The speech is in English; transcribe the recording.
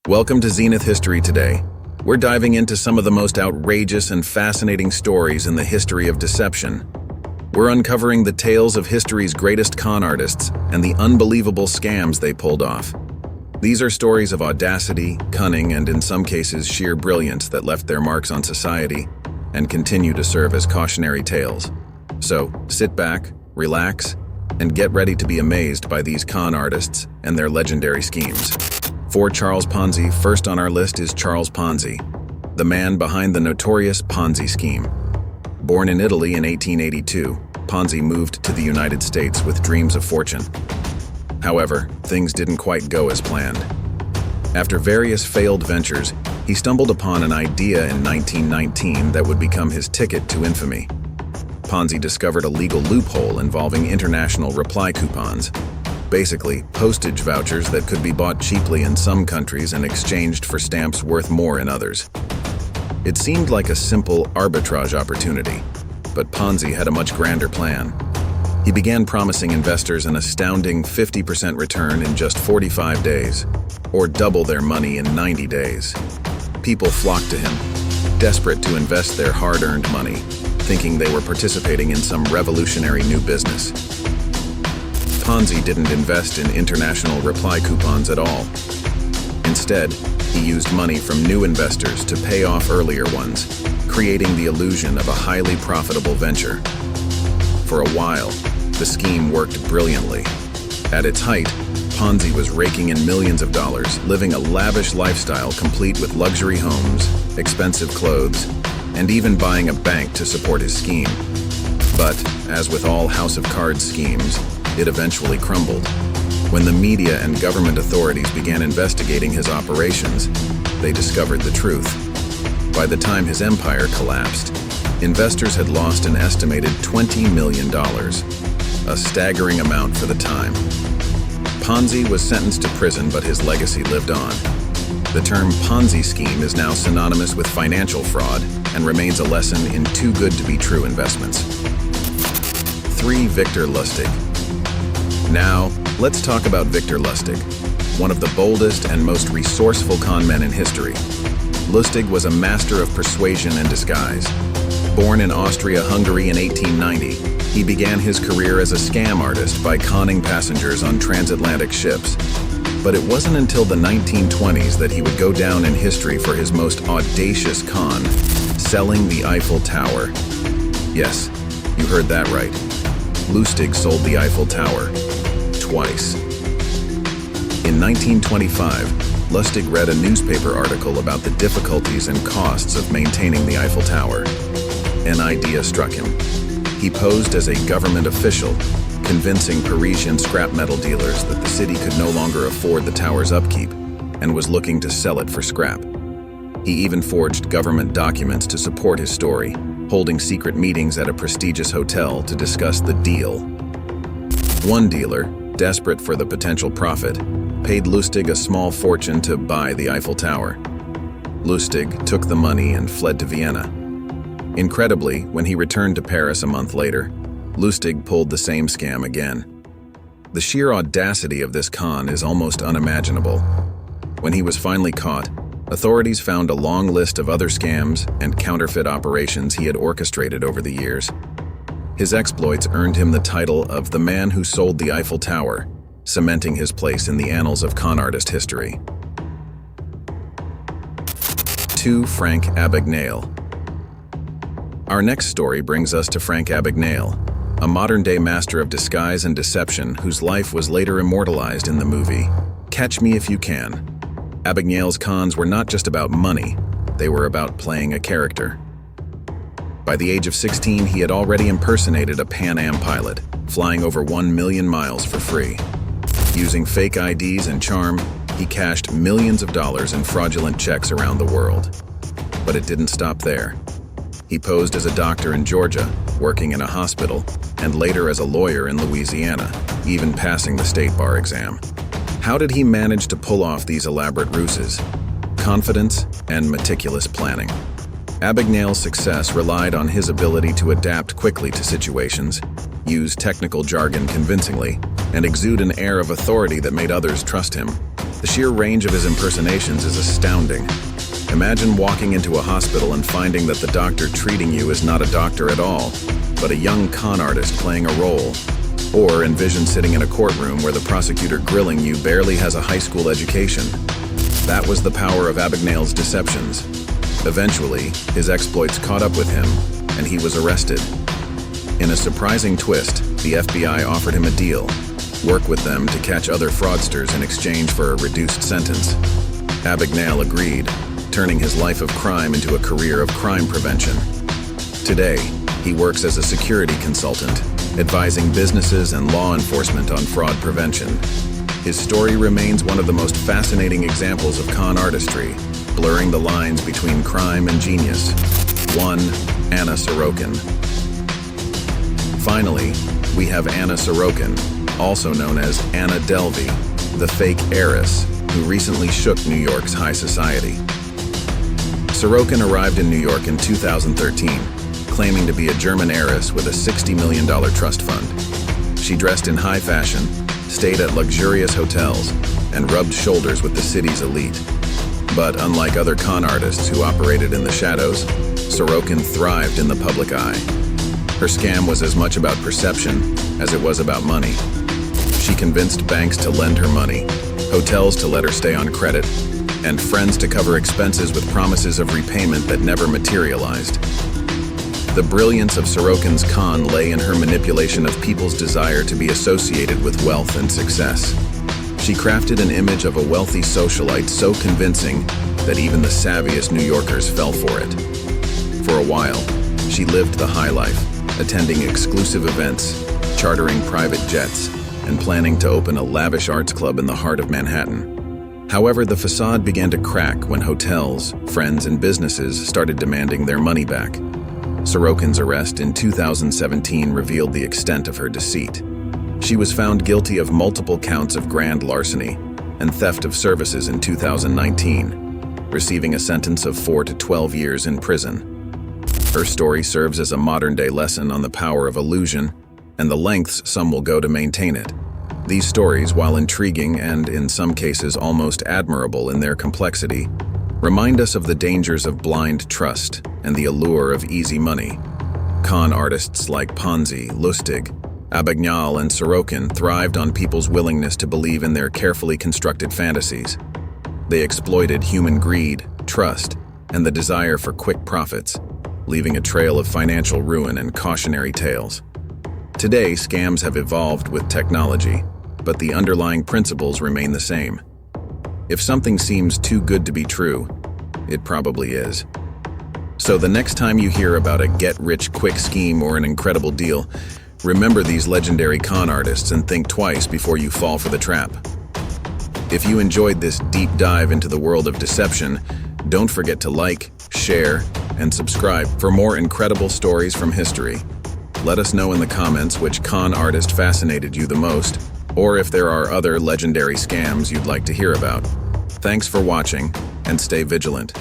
Welcome to Zenith History Today. We're diving into some of the most outrageous and fascinating stories in the history of deception. We're uncovering the tales of history's greatest con artists and the unbelievable scams they pulled off. These are stories of audacity, cunning, and in some cases sheer brilliance that left their marks on society and continue to serve as cautionary tales. So, sit back, relax, and get ready to be amazed by these con artists and their legendary schemes. For Charles Ponzi, first on our list is Charles Ponzi, the man behind the notorious Ponzi scheme. Born in Italy in 1882, Ponzi moved to the United States with dreams of fortune. However, things didn't quite go as planned. After various failed ventures, he stumbled upon an idea in 1919 that would become his ticket to infamy. Ponzi discovered a legal loophole involving international reply coupons, basically postage vouchers that could be bought cheaply in some countries and exchanged for stamps worth more in others. It seemed like a simple arbitrage opportunity, but Ponzi had a much grander plan. He began promising investors an astounding 50% return in just 45 days, or double their money in 90 days. People flocked to him, desperate to invest their hard-earned money, thinking they were participating in some revolutionary new business. Ponzi didn't invest in international reply coupons at all. Instead, he used money from new investors to pay off earlier ones, creating the illusion of a highly profitable venture. For a while, the scheme worked brilliantly. At its height, Ponzi was raking in millions of dollars, living a lavish lifestyle complete with luxury homes, expensive clothes, and even buying a bank to support his scheme. But, as with all House of Cards schemes, it eventually crumbled. When the media and government authorities began investigating his operations, they discovered the truth. By the time his empire collapsed, investors had lost an estimated $20 million, a staggering amount for the time. Ponzi was sentenced to prison, but his legacy lived on. The term Ponzi scheme is now synonymous with financial fraud and remains a lesson in too good to be true investments. 3. Victor Lustig. Now, let's talk about Victor Lustig, one of the boldest and most resourceful con men in history. Lustig was a master of persuasion and disguise. Born in Austria-Hungary in 1890, he began his career as a scam artist by conning passengers on transatlantic ships. But it wasn't until the 1920s that he would go down in history for his most audacious con, selling the Eiffel Tower. Yes, you heard that right. Lustig sold the Eiffel Tower. Twice. In 1925, Lustig read a newspaper article about the difficulties and costs of maintaining the Eiffel Tower. An idea struck him. He posed as a government official, convincing Parisian scrap metal dealers that the city could no longer afford the tower's upkeep and was looking to sell it for scrap. He even forged government documents to support his story, holding secret meetings at a prestigious hotel to discuss the deal. One dealer, desperate for the potential profit, paid Lustig a small fortune to buy the Eiffel Tower. Lustig took the money and fled to Vienna. Incredibly, when he returned to Paris a month later, Lustig pulled the same scam again. The sheer audacity of this con is almost unimaginable. When he was finally caught, authorities found a long list of other scams and counterfeit operations he had orchestrated over the years. His exploits earned him the title of the man who sold the Eiffel Tower, cementing his place in the annals of con artist history. 2. Frank Abagnale. Our next story brings us to Frank Abagnale, a modern-day master of disguise and deception whose life was later immortalized in the movie Catch Me If You Can. Abagnale's cons were not just about money, they were about playing a character. By the age of 16, he had already impersonated a Pan Am pilot, flying over 1 million miles for free. Using fake IDs and charm, he cashed millions of dollars in fraudulent checks around the world. But it didn't stop there. He posed as a doctor in Georgia, working in a hospital, and later as a lawyer in Louisiana, even passing the state bar exam. How did he manage to pull off these elaborate ruses? Confidence and meticulous planning. Abagnale's success relied on his ability to adapt quickly to situations, use technical jargon convincingly, and exude an air of authority that made others trust him. The sheer range of his impersonations is astounding. Imagine walking into a hospital and finding that the doctor treating you is not a doctor at all, but a young con artist playing a role. Or envision sitting in a courtroom where the prosecutor grilling you barely has a high school education. That was the power of Abagnale's deceptions. Eventually, his exploits caught up with him, and he was arrested. In a surprising twist, the FBI offered him a deal: work with them to catch other fraudsters in exchange for a reduced sentence. Abagnale agreed, turning his life of crime into a career of crime prevention. Today, he works as a security consultant, advising businesses and law enforcement on fraud prevention. His story remains one of the most fascinating examples of con artistry, blurring the lines between crime and genius. 1. Anna Sorokin. Finally, we have Anna Sorokin, also known as Anna Delvey, the fake heiress who recently shook New York's high society. Sorokin arrived in New York in 2013, claiming to be a German heiress with a $60 million trust fund. She dressed in high fashion, stayed at luxurious hotels, and rubbed shoulders with the city's elite. But unlike other con artists who operated in the shadows, Sorokin thrived in the public eye. Her scam was as much about perception as it was about money. She convinced banks to lend her money, hotels to let her stay on credit, and friends to cover expenses with promises of repayment that never materialized. The brilliance of Sorokin's con lay in her manipulation of people's desire to be associated with wealth and success. She crafted an image of a wealthy socialite so convincing that even the savviest New Yorkers fell for it. For a while, she lived the high life, attending exclusive events, chartering private jets, and planning to open a lavish arts club in the heart of Manhattan. However, the facade began to crack when hotels, friends, and businesses started demanding their money back. Sorokin's arrest in 2017 revealed the extent of her deceit. She was found guilty of multiple counts of grand larceny and theft of services in 2019, receiving a sentence of 4 to 12 years in prison. Her story serves as a modern-day lesson on the power of illusion and the lengths some will go to maintain it. These stories, while intriguing and, in some cases, almost admirable in their complexity, remind us of the dangers of blind trust and the allure of easy money. Con artists like Ponzi, Lustig, Abagnale, and Sorokin thrived on people's willingness to believe in their carefully constructed fantasies. They exploited human greed, trust, and the desire for quick profits, leaving a trail of financial ruin and cautionary tales. Today, scams have evolved with technology, but the underlying principles remain the same. If something seems too good to be true, it probably is. So the next time you hear about a get-rich-quick scheme or an incredible deal, remember these legendary con artists and think twice before you fall for the trap. If you enjoyed this deep dive into the world of deception, don't forget to like, share, and subscribe for more incredible stories from history. Let us know in the comments which con artist fascinated you the most, or if there are other legendary scams you'd like to hear about. Thanks for watching, and stay vigilant.